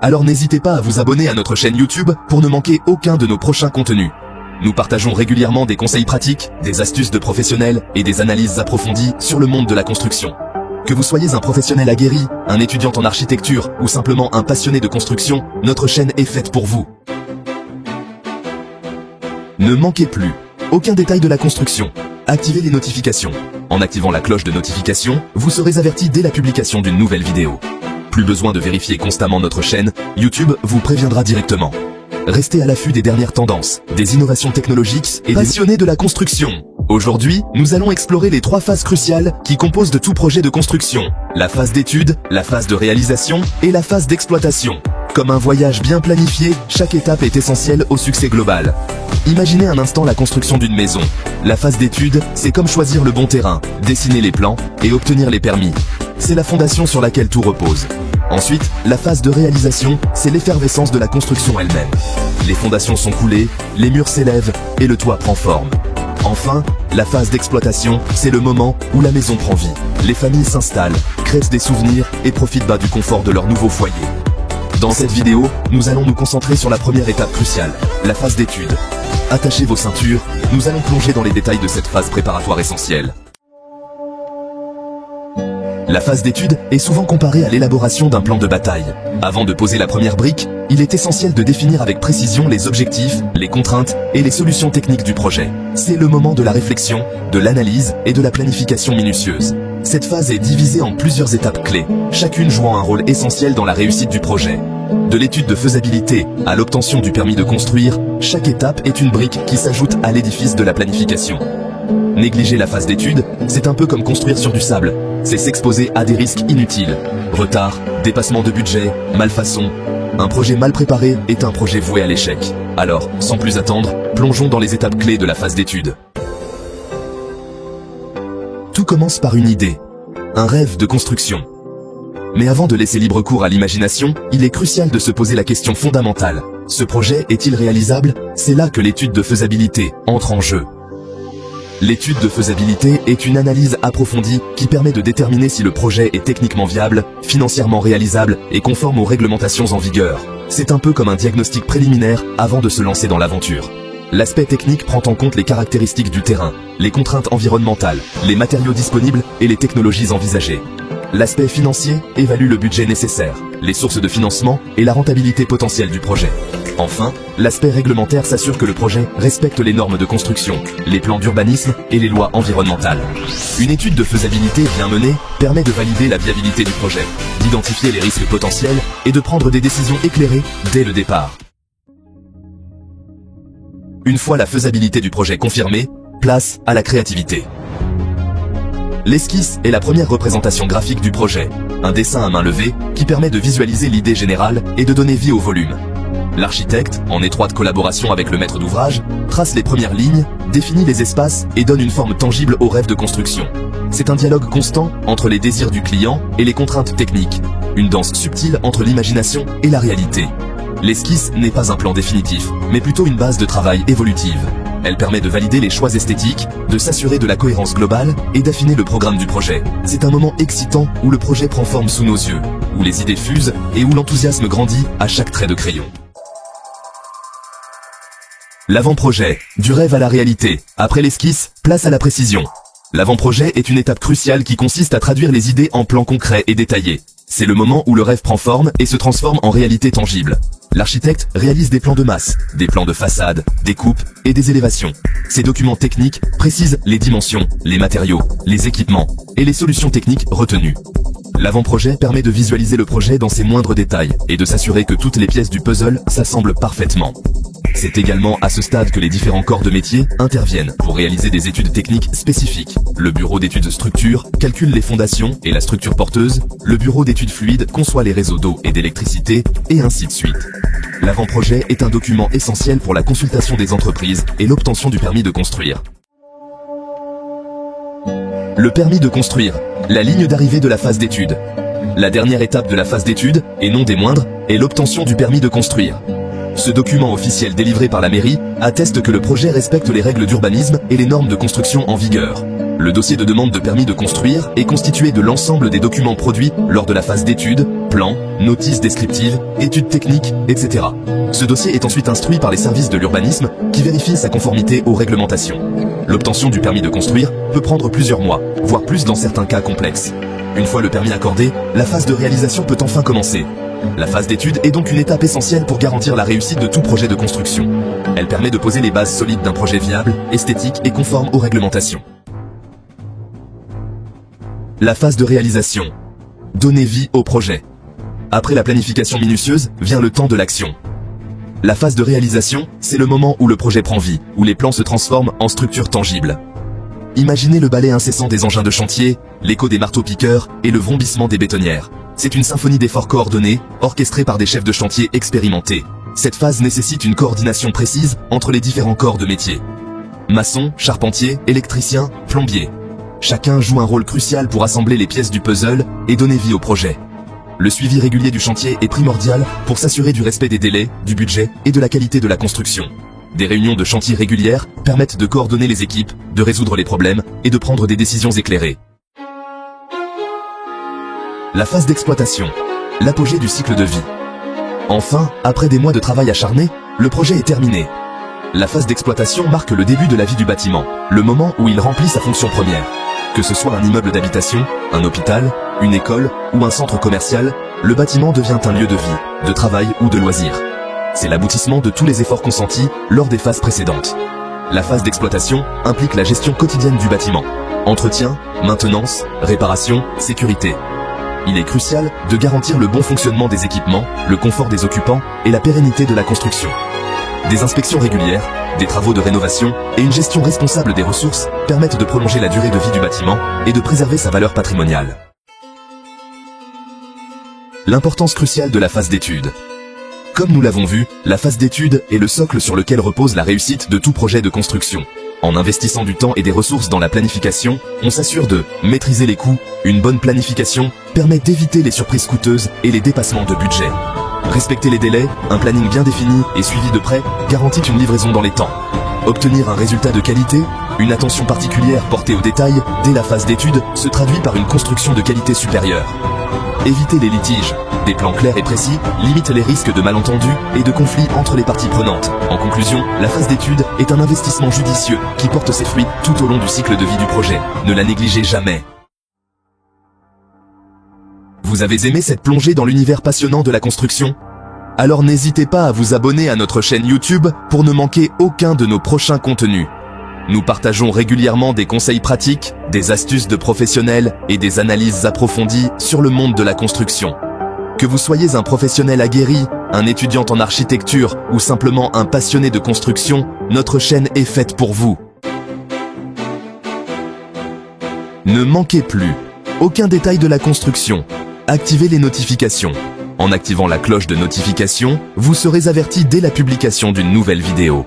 Alors n'hésitez pas à vous abonner à notre chaîne YouTube pour ne manquer aucun de nos prochains contenus. Nous partageons régulièrement des conseils pratiques, des astuces de professionnels et des analyses approfondies sur le monde de la construction. Que vous soyez un professionnel aguerri, un étudiant en architecture ou simplement un passionné de construction, notre chaîne est faite pour vous. Ne manquez plus aucun détail de la construction. Activez les notifications. En activant la cloche de notification, vous serez averti dès la publication d'une nouvelle vidéo. Plus besoin de vérifier constamment notre chaîne, YouTube vous préviendra directement. Restez à l'affût des dernières tendances, des innovations technologiques et des passionnés de la construction. Aujourd'hui, nous allons explorer les 3 phases cruciales qui composent de tout projet de construction. La phase d'étude, la phase de réalisation et la phase d'exploitation. Comme un voyage bien planifié, chaque étape est essentielle au succès global. Imaginez un instant la construction d'une maison. La phase d'étude, c'est comme choisir le bon terrain, dessiner les plans et obtenir les permis. C'est la fondation sur laquelle tout repose. Ensuite, la phase de réalisation, c'est l'effervescence de la construction elle-même. Les fondations sont coulées, les murs s'élèvent et le toit prend forme. Enfin, la phase d'exploitation, c'est le moment où la maison prend vie. Les familles s'installent, créent des souvenirs et profitent du confort de leur nouveau foyer. Dans cette vidéo, nous allons nous concentrer sur la première étape cruciale, la phase d'étude. Attachez vos ceintures, nous allons plonger dans les détails de cette phase préparatoire essentielle. La phase d'étude est souvent comparée à l'élaboration d'un plan de bataille. Avant de poser la première brique, il est essentiel de définir avec précision les objectifs, les contraintes et les solutions techniques du projet. C'est le moment de la réflexion, de l'analyse et de la planification minutieuse. Cette phase est divisée en plusieurs étapes clés, chacune jouant un rôle essentiel dans la réussite du projet. De l'étude de faisabilité à l'obtention du permis de construire, chaque étape est une brique qui s'ajoute à l'édifice de la planification. Négliger la phase d'étude, c'est un peu comme construire sur du sable. C'est s'exposer à des risques inutiles. Retard, dépassement de budget, malfaçon. Un projet mal préparé est un projet voué à l'échec. Alors, sans plus attendre, plongeons dans les étapes clés de la phase d'étude. Tout commence par une idée, un rêve de construction. Mais avant de laisser libre cours à l'imagination, il est crucial de se poser la question fondamentale. Ce projet est-il réalisable? C'est là que l'étude de faisabilité entre en jeu. L'étude de faisabilité est une analyse approfondie qui permet de déterminer si le projet est techniquement viable, financièrement réalisable et conforme aux réglementations en vigueur. C'est un peu comme un diagnostic préliminaire avant de se lancer dans l'aventure. L'aspect technique prend en compte les caractéristiques du terrain, les contraintes environnementales, les matériaux disponibles et les technologies envisagées. L'aspect financier évalue le budget nécessaire, les sources de financement et la rentabilité potentielle du projet. Enfin, l'aspect réglementaire s'assure que le projet respecte les normes de construction, les plans d'urbanisme et les lois environnementales. Une étude de faisabilité bien menée permet de valider la viabilité du projet, d'identifier les risques potentiels et de prendre des décisions éclairées dès le départ. Une fois la faisabilité du projet confirmée, place à la créativité. L'esquisse est la première représentation graphique du projet, un dessin à main levée qui permet de visualiser l'idée générale et de donner vie au volume. L'architecte, en étroite collaboration avec le maître d'ouvrage, trace les premières lignes, définit les espaces et donne une forme tangible au rêve de construction. C'est un dialogue constant entre les désirs du client et les contraintes techniques, une danse subtile entre l'imagination et la réalité. L'esquisse n'est pas un plan définitif, mais plutôt une base de travail évolutive. Elle permet de valider les choix esthétiques, de s'assurer de la cohérence globale et d'affiner le programme du projet. C'est un moment excitant où le projet prend forme sous nos yeux, où les idées fusent et où l'enthousiasme grandit à chaque trait de crayon. L'avant-projet, du rêve à la réalité. Après l'esquisse, place à la précision. L'avant-projet est une étape cruciale qui consiste à traduire les idées en plans concrets et détaillés. C'est le moment où le rêve prend forme et se transforme en réalité tangible. L'architecte réalise des plans de masse, des plans de façade, des coupes et des élévations. Ces documents techniques précisent les dimensions, les matériaux, les équipements et les solutions techniques retenues. L'avant-projet permet de visualiser le projet dans ses moindres détails et de s'assurer que toutes les pièces du puzzle s'assemblent parfaitement. C'est également à ce stade que les différents corps de métier interviennent pour réaliser des études techniques spécifiques. Le bureau d'études de structure calcule les fondations et la structure porteuse, le bureau d'études fluides conçoit les réseaux d'eau et d'électricité, et ainsi de suite. L'avant-projet est un document essentiel pour la consultation des entreprises et l'obtention du permis de construire. Le permis de construire, la ligne d'arrivée de la phase d'étude. La dernière étape de la phase d'étude, et non des moindres, est l'obtention du permis de construire. Ce document officiel délivré par la mairie atteste que le projet respecte les règles d'urbanisme et les normes de construction en vigueur. Le dossier de demande de permis de construire est constitué de l'ensemble des documents produits lors de la phase d'étude, plans, notices descriptives, études techniques, etc. Ce dossier est ensuite instruit par les services de l'urbanisme qui vérifient sa conformité aux réglementations. L'obtention du permis de construire peut prendre plusieurs mois, voire plus dans certains cas complexes. Une fois le permis accordé, la phase de réalisation peut enfin commencer. La phase d'étude est donc une étape essentielle pour garantir la réussite de tout projet de construction. Elle permet de poser les bases solides d'un projet viable, esthétique et conforme aux réglementations. La phase de réalisation. Donner vie au projet. Après la planification minutieuse, vient le temps de l'action. La phase de réalisation, c'est le moment où le projet prend vie, où les plans se transforment en structures tangibles. Imaginez le balai incessant des engins de chantier, l'écho des marteaux-piqueurs et le vrombissement des bétonnières. C'est une symphonie d'efforts coordonnés, orchestrée par des chefs de chantier expérimentés. Cette phase nécessite une coordination précise entre les différents corps de métier. Maçons, charpentiers, électriciens, plombiers. Chacun joue un rôle crucial pour assembler les pièces du puzzle et donner vie au projet. Le suivi régulier du chantier est primordial pour s'assurer du respect des délais, du budget et de la qualité de la construction. Des réunions de chantier régulières permettent de coordonner les équipes, de résoudre les problèmes et de prendre des décisions éclairées. La phase d'exploitation, l'apogée du cycle de vie. Enfin, après des mois de travail acharné, le projet est terminé. La phase d'exploitation marque le début de la vie du bâtiment, le moment où il remplit sa fonction première. Que ce soit un immeuble d'habitation, un hôpital, une école ou un centre commercial, le bâtiment devient un lieu de vie, de travail ou de loisir. C'est l'aboutissement de tous les efforts consentis lors des phases précédentes. La phase d'exploitation implique la gestion quotidienne du bâtiment. Entretien, maintenance, réparation, sécurité. Il est crucial de garantir le bon fonctionnement des équipements, le confort des occupants et la pérennité de la construction. Des inspections régulières, des travaux de rénovation et une gestion responsable des ressources permettent de prolonger la durée de vie du bâtiment et de préserver sa valeur patrimoniale. L'importance cruciale de la phase d'étude. Comme nous l'avons vu, la phase d'étude est le socle sur lequel repose la réussite de tout projet de construction. En investissant du temps et des ressources dans la planification, on s'assure de maîtriser les coûts. Une bonne planification permet d'éviter les surprises coûteuses et les dépassements de budget. Respecter les délais, un planning bien défini et suivi de près garantit une livraison dans les temps. Obtenir un résultat de qualité, une attention particulière portée aux détails dès la phase d'étude se traduit par une construction de qualité supérieure. Éviter les litiges. Des plans clairs et précis limitent les risques de malentendus et de conflits entre les parties prenantes. En conclusion, la phase d'étude est un investissement judicieux qui porte ses fruits tout au long du cycle de vie du projet. Ne la négligez jamais. Vous avez aimé cette plongée dans l'univers passionnant de la construction? Alors n'hésitez pas à vous abonner à notre chaîne YouTube pour ne manquer aucun de nos prochains contenus. Nous partageons régulièrement des conseils pratiques, des astuces de professionnels et des analyses approfondies sur le monde de la construction. Que vous soyez un professionnel aguerri, un étudiant en architecture ou simplement un passionné de construction, notre chaîne est faite pour vous. Ne manquez plus aucun détail de la construction. Activez les notifications. En activant la cloche de notification, vous serez averti dès la publication d'une nouvelle vidéo.